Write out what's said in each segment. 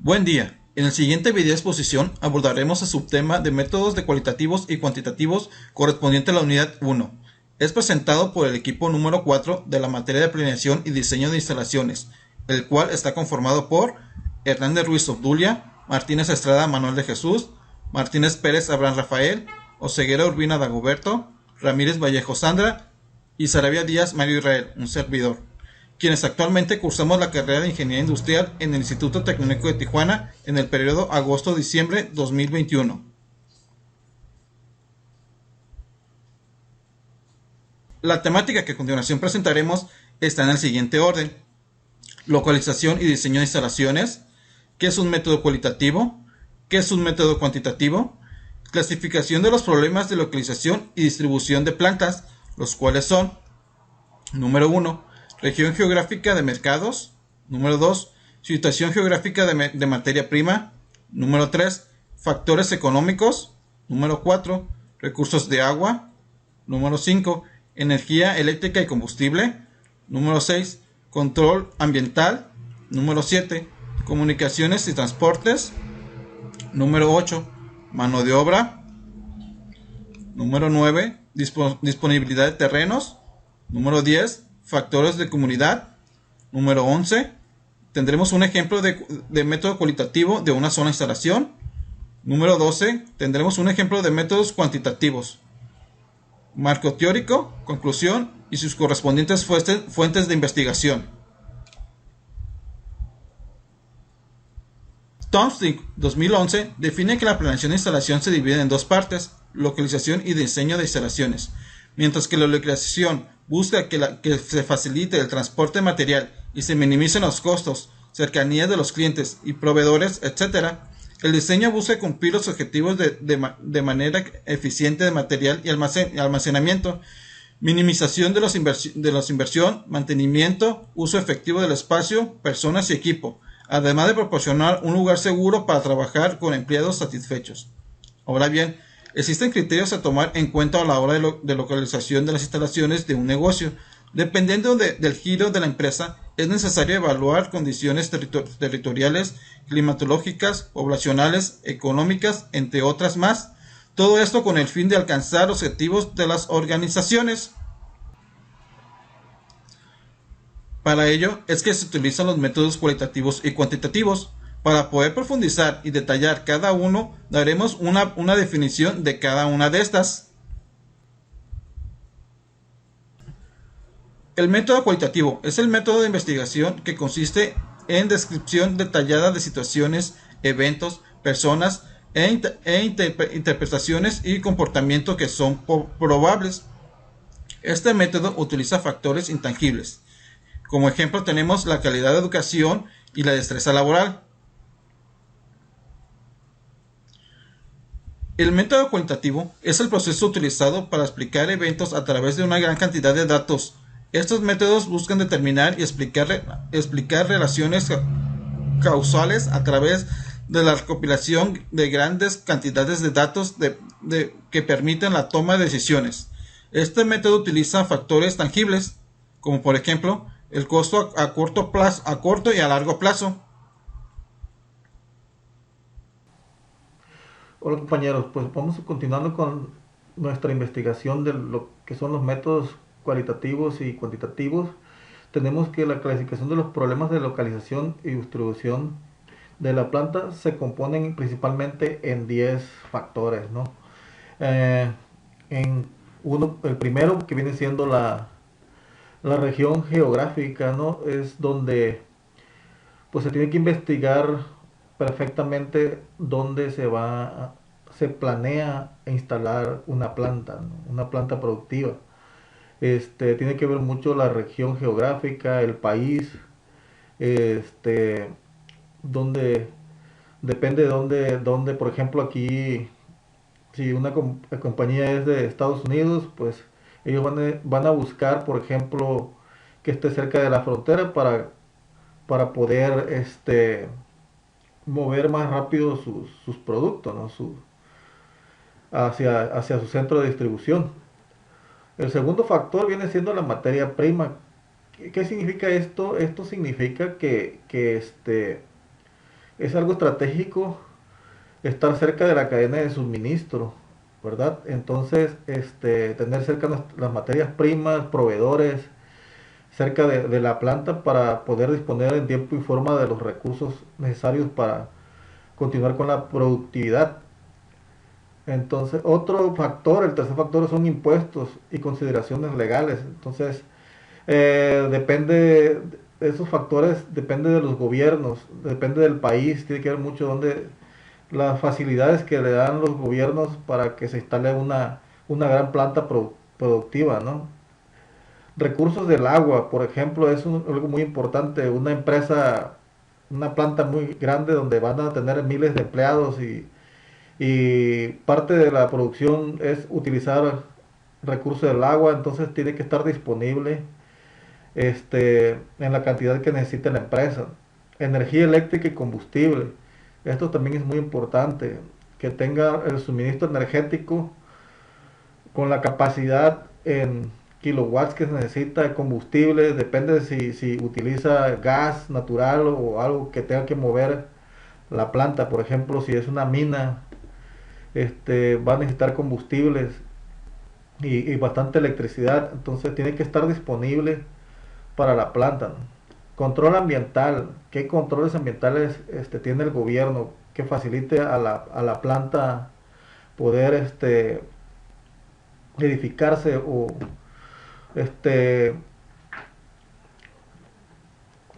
Buen día. En el siguiente video exposición abordaremos el subtema de métodos de cualitativos y cuantitativos correspondiente a la unidad 1. Es presentado por el equipo número 4 de la materia de planeación y diseño de instalaciones, el cual está conformado por Hernández Ruiz Obdulia, Martínez Estrada Manuel de Jesús, Martínez Pérez Abraham Rafael, Oseguera Urbina Dagoberto, Ramírez Vallejo Sandra y Saravia Díaz Mario Israel, un servidor, quienes actualmente cursamos la carrera de Ingeniería Industrial en el Instituto Tecnológico de Tijuana en el periodo agosto-diciembre 2021. La temática que a continuación presentaremos está en el siguiente orden: localización y diseño de instalaciones, qué es un método cualitativo, qué es un método cuantitativo, clasificación de los problemas de localización y distribución de plantas, los cuales son: número 1, región geográfica de mercados; número 2, situación geográfica de materia prima; número 3, factores económicos; número 4, recursos de agua; número 5, energía eléctrica y combustible; número 6, control ambiental; número 7, comunicaciones y transportes; número 8, mano de obra; número 9, disponibilidad de terrenos; número 10, factores de comunidad; número 11, tendremos un ejemplo de método cualitativo de una sola instalación; número 12, tendremos un ejemplo de métodos cuantitativos; marco teórico, conclusión y sus correspondientes fuentes de investigación. Tomstik 2011 define que la planeación de instalación se divide en dos partes: localización y diseño de instalaciones. Mientras que la localización busca que se facilite el transporte material y se minimicen los costos, cercanía de los clientes y proveedores, etc., el diseño busca cumplir los objetivos de manera eficiente de material y almacenamiento, minimización de los inversión, mantenimiento, uso efectivo del espacio, personas y equipo, además de proporcionar un lugar seguro para trabajar con empleados satisfechos. Ahora bien, existen criterios a tomar en cuenta a la hora de localización de las instalaciones de un negocio. Dependiendo del giro de la empresa, es necesario evaluar condiciones territoriales, climatológicas, poblacionales, económicas, entre otras más. Todo esto con el fin de alcanzar objetivos de las organizaciones. Para ello es que se utilizan los métodos cualitativos y cuantitativos. Para poder profundizar y detallar cada uno, daremos una definición de cada una de estas. El método cualitativo es el método de investigación que consiste en descripción detallada de situaciones, eventos, personas interpretaciones y comportamientos que son probables. Este método utiliza factores intangibles. Como ejemplo tenemos la calidad de educación y la destreza laboral. El método cualitativo es el proceso utilizado para explicar eventos a través de una gran cantidad de datos. Estos métodos buscan determinar y explicar relaciones causales a través de la recopilación de grandes cantidades de datos que permiten la toma de decisiones. Este método utiliza factores tangibles, como por ejemplo el costo a corto y a largo plazo. Hola compañeros, pues vamos continuando con nuestra investigación de lo que son los métodos cualitativos y cuantitativos. Tenemos que la clasificación de los problemas de localización y distribución de la planta se componen principalmente en 10 factores, ¿no? El primero, que viene siendo la región geográfica, ¿no? Es donde pues se tiene que investigar perfectamente dónde se planea instalar una planta, ¿no? Una planta productiva. Tiene que ver mucho la región geográfica, el país, este, donde depende de dónde, por ejemplo, aquí, si una compañía es de Estados Unidos, pues ellos van a buscar, por ejemplo, que esté cerca de la frontera para poder mover más rápido sus productos, ¿no? Hacia su centro de distribución. El segundo factor viene siendo la materia prima. ¿Qué significa esto? Esto significa que es algo estratégico estar cerca de la cadena de suministro, ¿verdad? Entonces, tener cerca las materias primas, proveedores, cerca de la planta para poder disponer en tiempo y forma de los recursos necesarios para continuar con la productividad. Entonces, otro factor, el tercer factor son impuestos y consideraciones legales. Entonces, depende de esos factores, depende de los gobiernos, depende del país, tiene que ver mucho donde las facilidades que le dan los gobiernos para que se instale una gran planta productiva, ¿no? Recursos del agua, por ejemplo, es algo muy importante. Una empresa, una planta muy grande donde van a tener miles de empleados y parte de la producción es utilizar recursos del agua, entonces tiene que estar disponible en la cantidad que necesite la empresa. Energía eléctrica y combustible. Esto también es muy importante, que tenga el suministro energético con la capacidad en kilowatts que se necesita de combustible, depende de si utiliza gas natural o algo que tenga que mover la planta. Por ejemplo, si es una mina, va a necesitar combustibles y bastante electricidad, entonces tiene que estar disponible para la planta, ¿no? Control ambiental, ¿qué controles ambientales tiene el gobierno que facilite a la planta poder edificarse o este,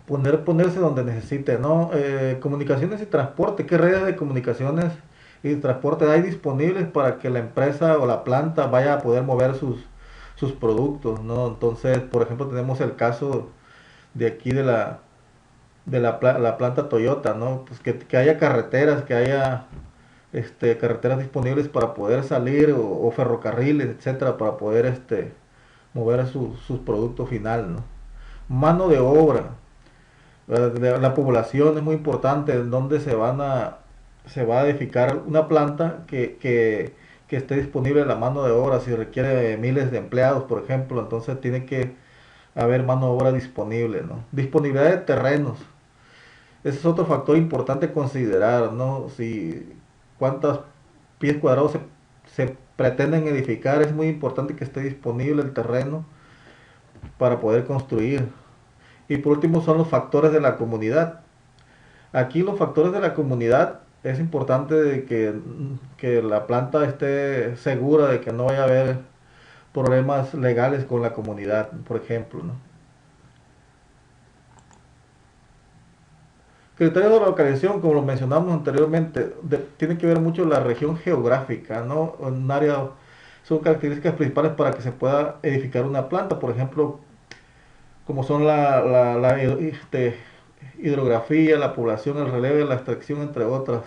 ponerse donde necesite, ¿no? Comunicaciones y transporte, ¿qué redes de comunicaciones y transporte hay disponibles para que la empresa o la planta vaya a poder mover sus productos, ¿no? Entonces, por ejemplo, tenemos el caso de aquí la planta Toyota, ¿no? Pues que haya carreteras, que haya carreteras disponibles para poder salir o ferrocarriles, etcétera, para poder mover sus productos final, ¿no? Mano de obra, la población es muy importante, en donde se va a edificar una planta que esté disponible la mano de obra. Si requiere miles de empleados, por ejemplo, entonces tiene que haber mano de obra disponible, ¿no? Disponibilidad de terrenos. Ese es otro factor importante a considerar, ¿no? Si cuántos pies cuadrados se pretenden edificar, es muy importante que esté disponible el terreno para poder construir. Y por último son los factores de la comunidad. Aquí los factores de la comunidad es importante de que la planta esté segura de que no vaya a haber problemas legales con la comunidad, por ejemplo, ¿no? Criterios de localización, como lo mencionamos anteriormente, tiene que ver mucho la región geográfica, ¿no? Un área son características principales para que se pueda edificar una planta, por ejemplo, como son hidrografía, la población, el relieve, la extracción, entre otras.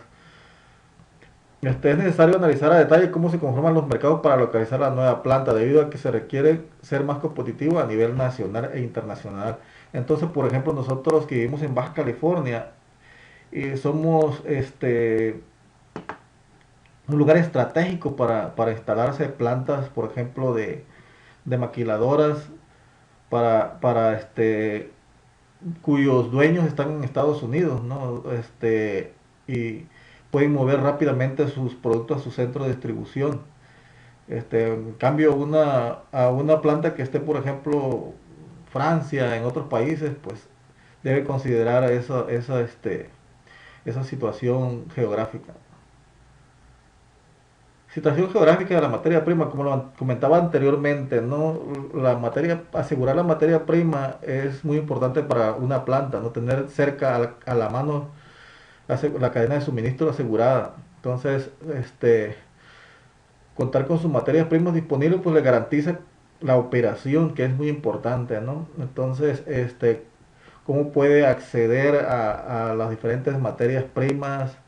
Es necesario analizar a detalle cómo se conforman los mercados para localizar la nueva planta, debido a que se requiere ser más competitivo a nivel nacional e internacional. Entonces, por ejemplo, nosotros que vivimos en Baja California, y somos un lugar estratégico para instalarse plantas, por ejemplo, de maquiladoras, para cuyos dueños están en Estados Unidos, ¿no? Y pueden mover rápidamente sus productos a su centro de distribución. En cambio, a una planta que esté, por ejemplo, Francia, en otros países, pues debe considerar esa situación geográfica. Situación geográfica de la materia prima, como lo comentaba anteriormente, ¿no? Asegurar la materia prima es muy importante para una planta, ¿no? Tener cerca a la mano la cadena de suministro asegurada. Entonces, contar con sus materias primas disponibles, pues le garantiza la operación, que es muy importante, ¿no? Entonces, cómo puede acceder a las diferentes materias primas,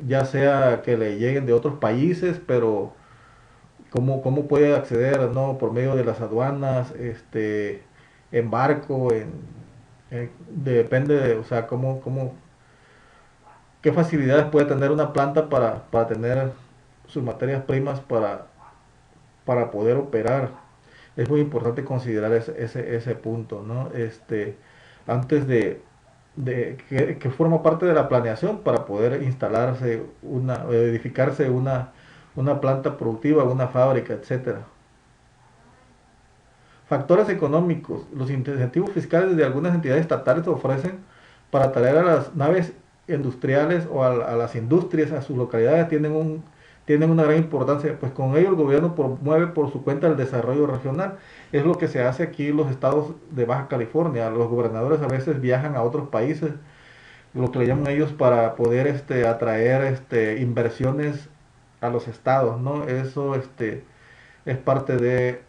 ya sea que le lleguen de otros países, pero cómo puede acceder, ¿no? Por medio de las aduanas, en barco, depende de, o sea, qué facilidades puede tener una planta para tener sus materias primas para poder operar. Es muy importante considerar ese punto, ¿no? Antes que forma parte de la planeación para poder instalarse edificarse una planta productiva, una fábrica, etcétera. Factores económicos. Los incentivos fiscales de algunas entidades estatales ofrecen para atraer a las naves industriales o a las industrias a sus localidades tienen una gran importancia, pues con ello el gobierno promueve por su cuenta el desarrollo regional. Es lo que se hace aquí en los estados de Baja California. Los gobernadores a veces viajan a otros países, lo que le llaman ellos, para poder atraer inversiones a los estados, ¿no? Eso es parte de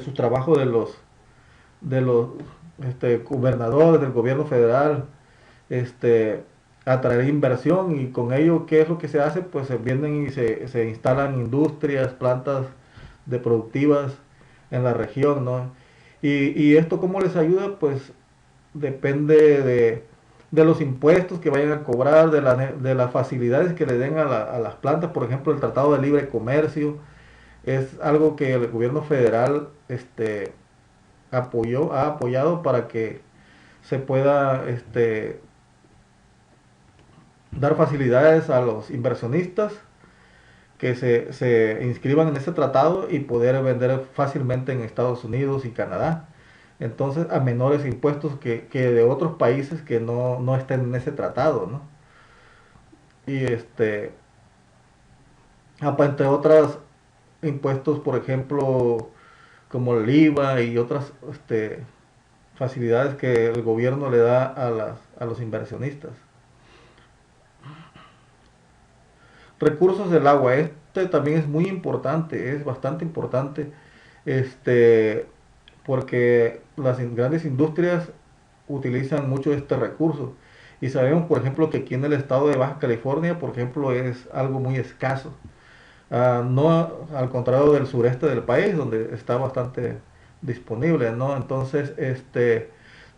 su trabajo de los gobernadores del gobierno federal, este, atraer inversión, y con ello, ¿qué es lo que se hace? Pues se vienen y se instalan industrias, plantas de productivas en la región, ¿no? Y esto, ¿cómo les ayuda? Pues depende de los impuestos que vayan a cobrar, de las facilidades que le den a las plantas. Por ejemplo, el Tratado de Libre Comercio es algo que el gobierno federal ha apoyado para que se pueda dar facilidades a los inversionistas que se inscriban en este tratado y poder vender fácilmente en Estados Unidos y Canadá. Entonces, a menores impuestos que de otros países que no estén en ese tratado, ¿no? Y entre otros impuestos, por ejemplo, como el IVA y otras facilidades que el gobierno le da a los inversionistas. Recursos del agua, también es muy importante, es bastante importante, este, porque las grandes industrias utilizan mucho este recurso. Y sabemos, por ejemplo, que aquí en el estado de Baja California, por ejemplo, es algo muy escaso. No al contrario del sureste del país, donde está bastante disponible, ¿no? Entonces,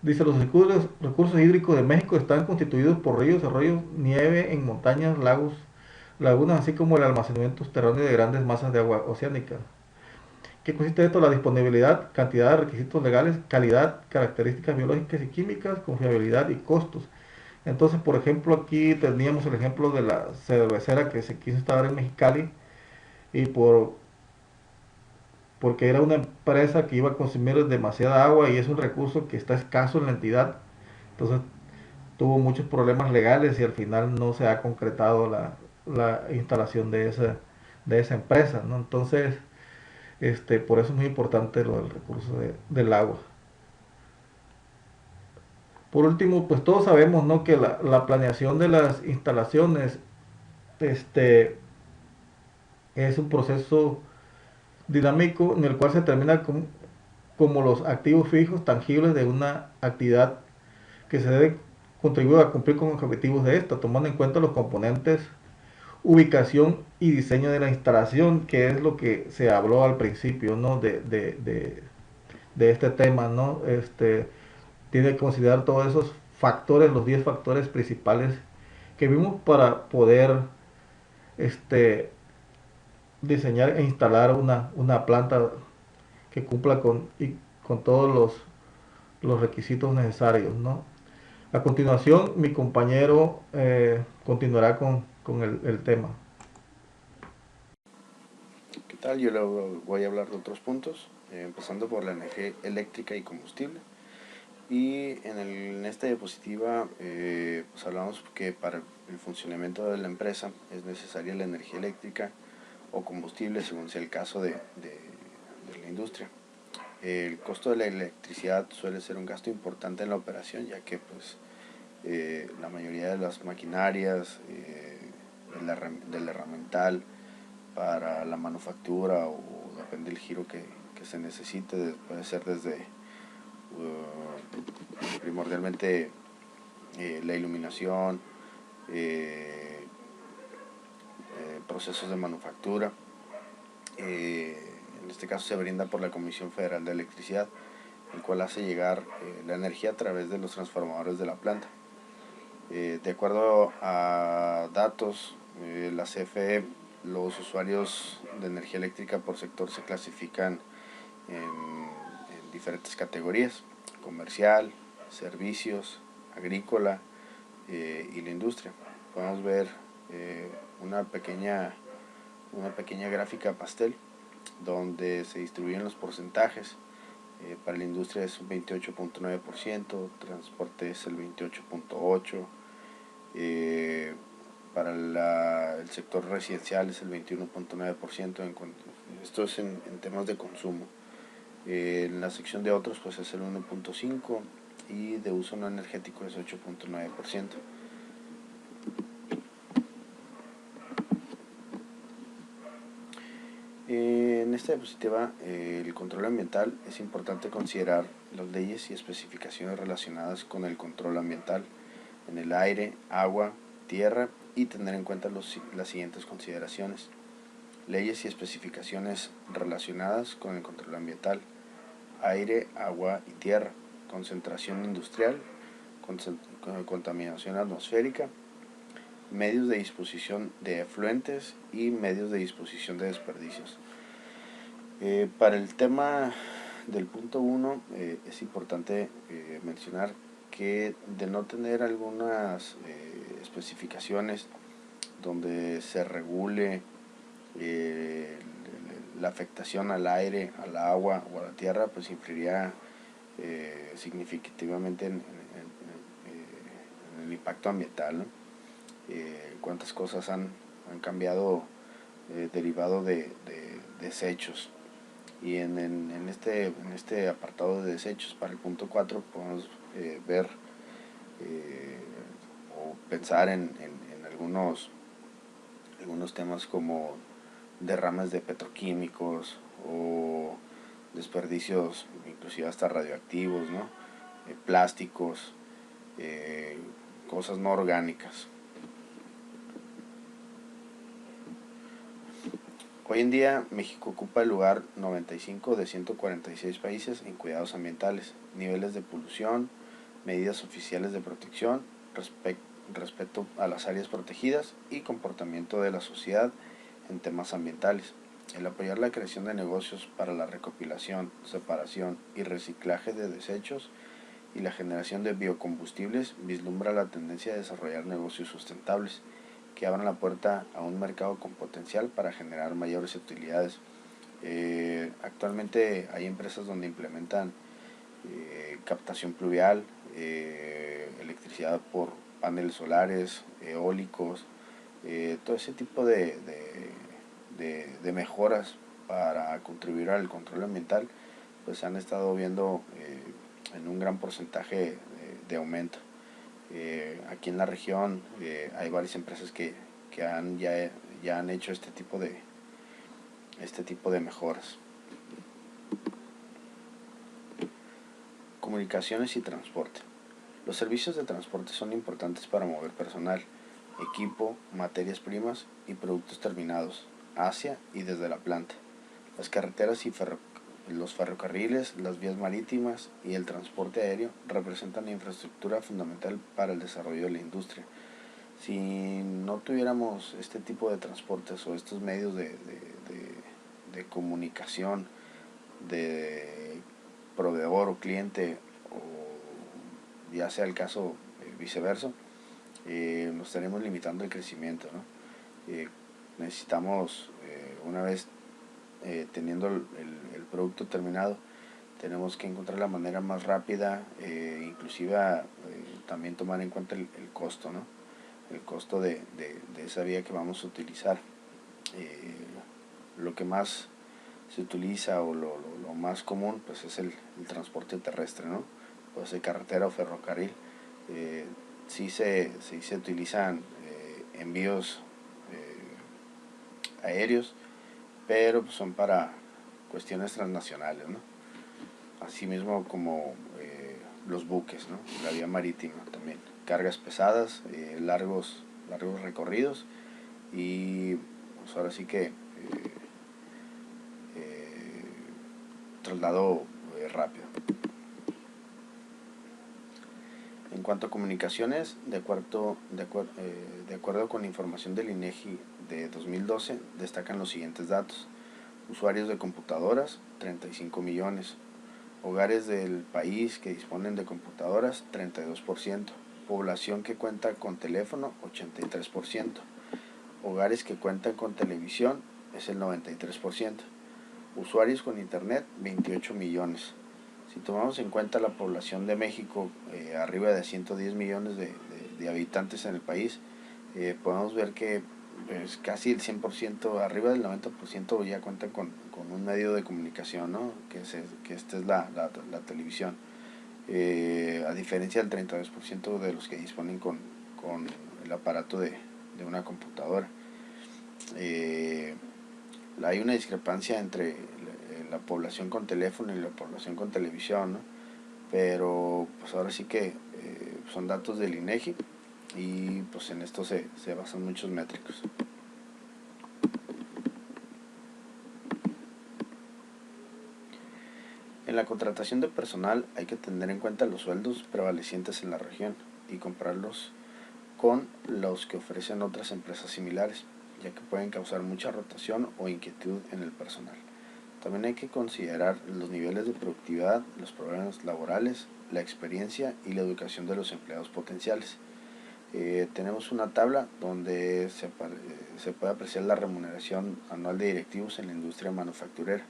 dice, los recursos hídricos de México están constituidos por ríos, arroyos, nieve en montañas, lagos, lagunas, así como el almacenamiento subterráneo de grandes masas de agua oceánica. ¿Qué consiste esto? La disponibilidad, cantidad de requisitos legales, calidad, características biológicas y químicas, confiabilidad y costos. Entonces, por ejemplo, aquí teníamos el ejemplo de la cervecera que se quiso instalar en Mexicali, y porque era una empresa que iba a consumir demasiada agua y es un recurso que está escaso en la entidad. Entonces tuvo muchos problemas legales y al final no se ha concretado la instalación de esa empresa, ¿no? Entonces, por eso es muy importante lo del recurso del agua. Por último, pues todos sabemos, ¿no?, que la planeación de las instalaciones este, es un proceso dinámico en el cual se determina como los activos fijos tangibles de una actividad que se debe contribuir a cumplir con los objetivos de esta, tomando en cuenta los componentes, ubicación y diseño de la instalación, que es lo que se habló al principio, ¿no?, de este tema, ¿no? Tiene que considerar todos esos factores, los 10 factores principales que vimos para poder este, diseñar e instalar una planta que cumpla con todos los requisitos necesarios, ¿no? A continuación, mi compañero continuará con el tema. ¿Qué tal? Yo le voy a hablar de otros puntos, empezando por la energía eléctrica y combustible. Y en esta diapositiva pues hablamos que para el funcionamiento de la empresa es necesaria la energía eléctrica o combustible, según sea el caso de la industria. El costo de la electricidad suele ser un gasto importante en la operación, ya que pues la mayoría de las maquinarias, del herramental para la manufactura, o depende del giro que se necesite, puede ser desde primordialmente la iluminación, procesos de manufactura. En este caso se brinda por la Comisión Federal de Electricidad, el cual hace llegar la energía a través de los transformadores de la planta. De acuerdo a datos, la CFE, los usuarios de energía eléctrica por sector se clasifican en diferentes categorías: comercial, servicios, agrícola y la industria. Podemos ver una pequeña gráfica pastel donde se distribuyen los porcentajes. Para la industria es un 28.9%, transporte es el 28.8%, para el sector residencial es el 21.9%, esto es en temas de consumo. En la sección de otros pues es el 1.5% y de uso no energético es 8.9%. En esta diapositiva, el control ambiental, es importante considerar las leyes y especificaciones relacionadas con el control ambiental en el aire, agua, tierra y tener en cuenta las siguientes consideraciones. Leyes y especificaciones relacionadas con el control ambiental: aire, agua y tierra, concentración industrial, contaminación atmosférica, medios de disposición de efluentes y medios de disposición de desperdicios. Para el tema del punto 1 es importante mencionar que de no tener algunas especificaciones donde se regule la afectación al aire, al agua o a la tierra, pues influiría significativamente en el impacto ambiental, ¿no? Cuántas cosas han cambiado derivado de desechos. Y en este apartado de desechos, para el punto 4, podemos ver o pensar en algunos temas como derrames de petroquímicos o desperdicios inclusive hasta radioactivos, ¿no? Plásticos, cosas no orgánicas. Hoy en día México ocupa el lugar 95 de 146 países en cuidados ambientales, niveles de polución, medidas oficiales de protección, respeto a las áreas protegidas y comportamiento de la sociedad en temas ambientales. El apoyar la creación de negocios para la recopilación, separación y reciclaje de desechos y la generación de biocombustibles vislumbra la tendencia a desarrollar negocios sustentables que abran la puerta a un mercado con potencial para generar mayores utilidades. Actualmente hay empresas donde implementan captación pluvial, electricidad por paneles solares, eólicos, todo ese tipo de mejoras para contribuir al control ambiental, pues se han estado viendo en un gran porcentaje de aumento. Aquí en la región hay varias empresas que ya han hecho este tipo de mejoras. Comunicaciones y transporte. Los servicios de transporte son importantes para mover personal, equipo, materias primas y productos terminados hacia y desde la planta. Las carreteras y los ferrocarriles, las vías marítimas y el transporte aéreo representan la infraestructura fundamental para el desarrollo de la industria. Si no tuviéramos este tipo de transportes o estos medios de comunicación de proveedor o cliente, o ya sea el caso viceversa, nos estaremos limitando el crecimiento, ¿no? Necesitamos, una vez teniendo el producto terminado, tenemos que encontrar la manera más rápida, inclusive también tomar en cuenta el costo, ¿no? El costo de esa vía que vamos a utilizar. Lo que más se utiliza o lo más común pues es el transporte terrestre, ¿no? Puede ser carretera o ferrocarril. Sí se utilizan envíos aéreos, pero pues son para cuestiones transnacionales, ¿no? Asimismo como los buques, ¿no? La vía marítima también, cargas pesadas, largos recorridos y pues ahora sí que traslado rápido. En cuanto a comunicaciones, de acuerdo con la información del INEGI de 2012, destacan los siguientes datos: usuarios de computadoras 35 millones, Hogares del país que disponen de computadoras, 32%. Población que cuenta con teléfono, 83%. Hogares que cuentan con televisión, es el 93%. Usuarios con internet, 28 millones. Si tomamos en cuenta la población de México, arriba de 110 millones de habitantes en el país, podemos ver que pues, casi el 100%, arriba del 90% ya cuentan con un medio de comunicación, ¿no? que esta es la televisión. A diferencia del 32% de los que disponen con el aparato de una computadora. Hay una discrepancia entre la población con teléfono y la población con televisión, ¿no? Pero pues ahora sí que son datos del INEGI y pues en esto se basan muchos métricos. En la contratación de personal hay que tener en cuenta los sueldos prevalecientes en la región y compararlos con los que ofrecen otras empresas similares, ya que pueden causar mucha rotación o inquietud en el personal. También hay que considerar los niveles de productividad, los problemas laborales, la experiencia y la educación de los empleados potenciales. Tenemos una tabla donde se puede apreciar la remuneración anual de directivos en la industria manufacturera.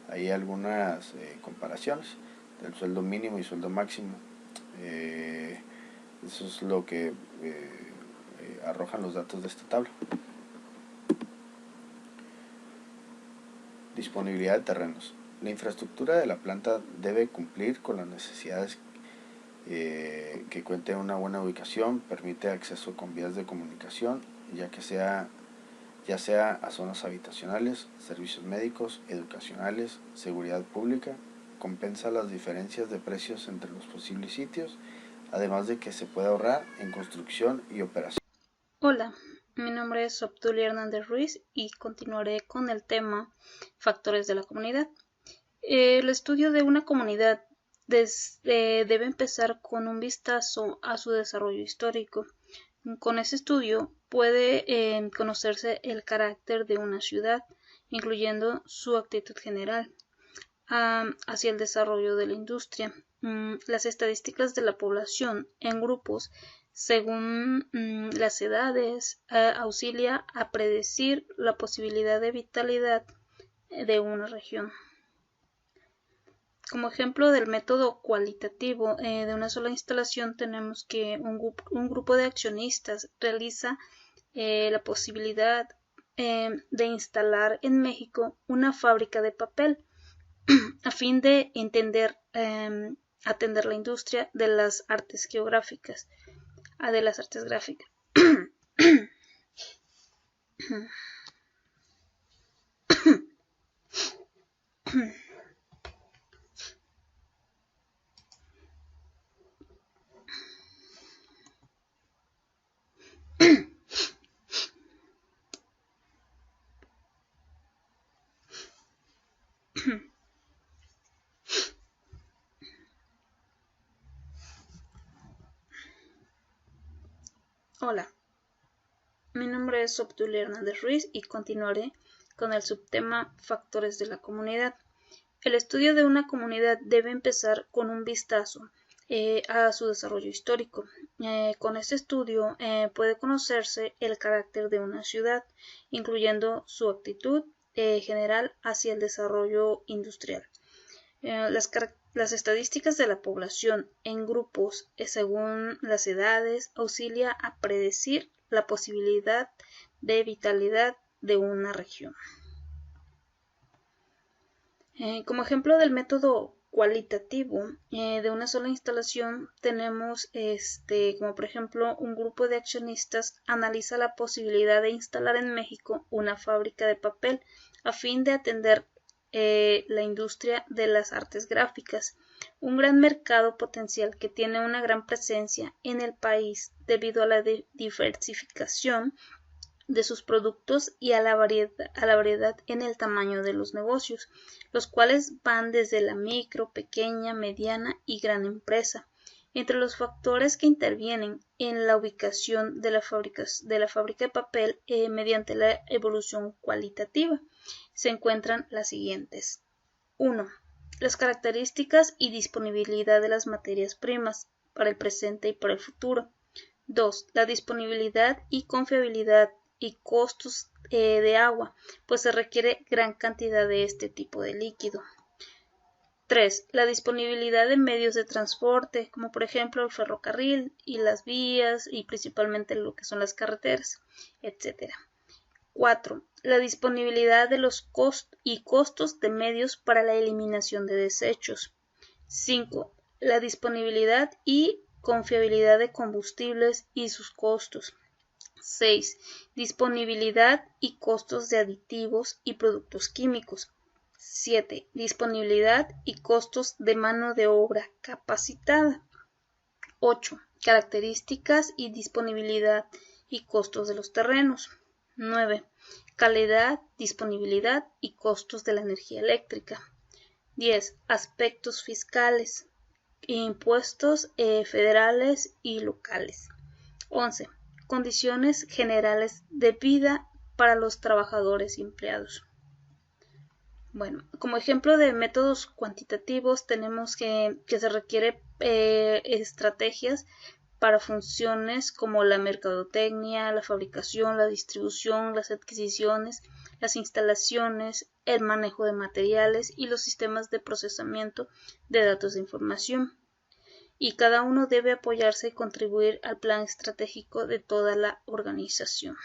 Hay algunas comparaciones del sueldo mínimo y sueldo máximo. Eso es lo que arrojan los datos de esta tabla. Disponibilidad de terrenos. La infraestructura de la planta debe cumplir con las necesidades que cuente una buena ubicación, permite acceso con vías de comunicación, ya sea a zonas habitacionales, servicios médicos, educacionales, seguridad pública, compensa las diferencias de precios entre los posibles sitios, además de que se puede ahorrar en construcción y operación. Hola, mi nombre es Obdulia Hernández Ruiz y continuaré con el tema factores de la comunidad. El estudio de una comunidad debe empezar con un vistazo a su desarrollo histórico. Con ese estudio puede conocerse el carácter de una ciudad, incluyendo su actitud general hacia el desarrollo de la industria. Las estadísticas de la población en grupos según las edades auxilia a predecir la posibilidad de vitalidad de una región. Como ejemplo del método cualitativo de una sola instalación, tenemos que un grupo de accionistas realiza la posibilidad de instalar en México una fábrica de papel a fin de atender la industria de las artes geográficas, de las artes gráficas. Hola, mi nombre es Obdulia Hernández Ruiz y continuaré con el subtema Factores de la comunidad. El estudio de una comunidad debe empezar con un vistazo a su desarrollo histórico. Con este estudio puede conocerse el carácter de una ciudad, incluyendo su actitud general hacia el desarrollo industrial. Las estadísticas de la población en grupos según las edades auxilia a predecir la posibilidad de vitalidad de una región. Como ejemplo del método cualitativo de una sola instalación tenemos como por ejemplo un grupo de accionistas analiza la posibilidad de instalar en México una fábrica de papel a fin de atender la industria de las artes gráficas, un gran mercado potencial que tiene una gran presencia en el país debido a la diversificación de sus productos y a la variedad en el tamaño de los negocios, los cuales van desde la micro, pequeña, mediana y gran empresa. Entre los factores que intervienen en la ubicación de la fábrica de papel mediante la evolución cualitativa se encuentran las siguientes. 1. las características y disponibilidad de las materias primas para el presente y para el futuro. 2. La disponibilidad y confiabilidad y costos de agua, pues se requiere gran cantidad de este tipo de líquido. 3. La disponibilidad de medios de transporte, como por ejemplo el ferrocarril y las vías y principalmente lo que son las carreteras, etc. 4. La disponibilidad de los costos de medios para la eliminación de desechos. 5. La disponibilidad y confiabilidad de combustibles y sus costos. 6. Disponibilidad y costos de aditivos y productos químicos. 7. Disponibilidad y costos de mano de obra capacitada. 8. Características y disponibilidad y costos de los terrenos. 9. Calidad, disponibilidad y costos de la energía eléctrica. 10. Aspectos fiscales, impuestos federales y locales. 11. Condiciones generales de vida para los trabajadores y empleados. Bueno, como ejemplo de métodos cuantitativos tenemos que se requiere estrategias para funciones como la mercadotecnia, la fabricación, la distribución, las adquisiciones, las instalaciones, el manejo de materiales y los sistemas de procesamiento de datos de información. Y cada uno debe apoyarse y contribuir al plan estratégico de toda la organización.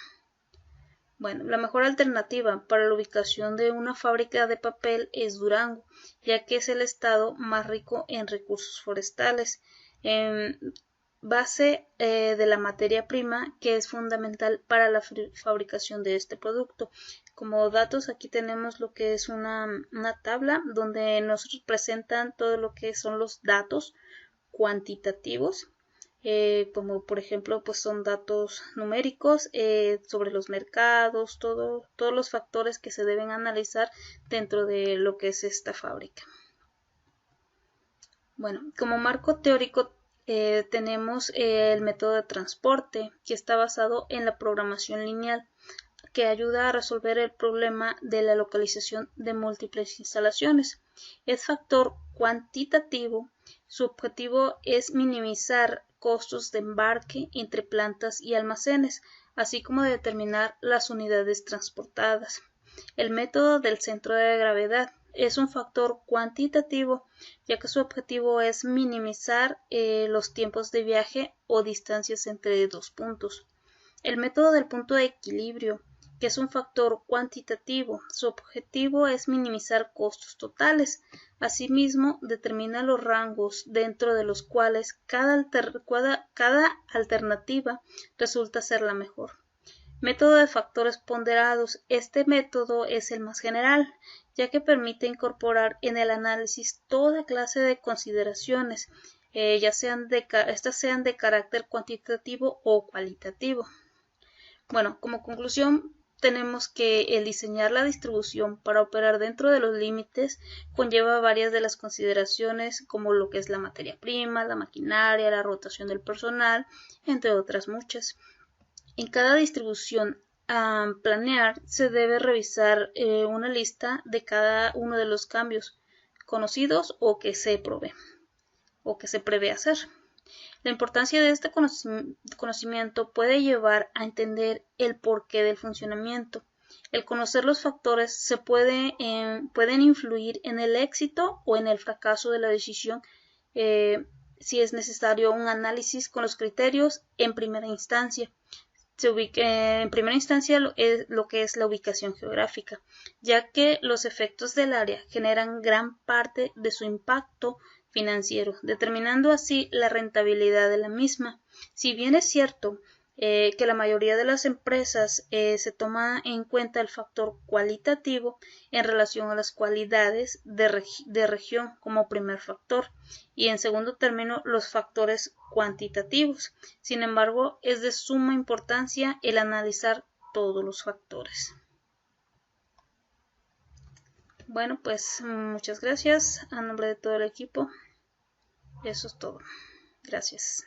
Bueno, la mejor alternativa para la ubicación de una fábrica de papel es Durango, ya que es el estado más rico en recursos forestales, base de la materia prima que es fundamental para la fabricación de este producto. Como datos aquí tenemos lo que es una tabla donde nos presentan todo lo que son los datos cuantitativos. Como por ejemplo pues son datos numéricos sobre los mercados, todos los factores que se deben analizar dentro de lo que es esta fábrica. Bueno, como marco teórico tenemos el método de transporte que está basado en la programación lineal que ayuda a resolver el problema de la localización de múltiples instalaciones. Es factor cuantitativo. Su objetivo es minimizar costos de embarque entre plantas y almacenes, así como determinar las unidades transportadas. El método del centro de gravedad es un factor cuantitativo, ya que su objetivo es minimizar los tiempos de viaje o distancias entre dos puntos. El método del punto de equilibrio, que es un factor cuantitativo, su objetivo es minimizar costos totales. Asimismo, determina los rangos dentro de los cuales cada alternativa resulta ser la mejor. Método de factores ponderados. Este método es el más general, ya que permite incorporar en el análisis toda clase de consideraciones, estas sean de carácter cuantitativo o cualitativo. Bueno, como conclusión, tenemos que el diseñar la distribución para operar dentro de los límites conlleva varias de las consideraciones como lo que es la materia prima, la maquinaria, la rotación del personal, entre otras muchas. En cada distribución a planear se debe revisar una lista de cada uno de los cambios conocidos o que se prevé hacer. La importancia de este conocimiento puede llevar a entender el porqué del funcionamiento. El conocer los factores pueden influir en el éxito o en el fracaso de la decisión si es necesario un análisis con los criterios en primera instancia. En primera instancia lo que es la ubicación geográfica, ya que los efectos del área generan gran parte de su impacto financiero, determinando así la rentabilidad de la misma. Si bien es cierto que la mayoría de las empresas se toma en cuenta el factor cualitativo en relación a las cualidades de región como primer factor y en segundo término los factores cuantitativos. Sin embargo, es de suma importancia el analizar todos los factores. Bueno, pues muchas gracias a nombre de todo el equipo. Eso es todo. Gracias.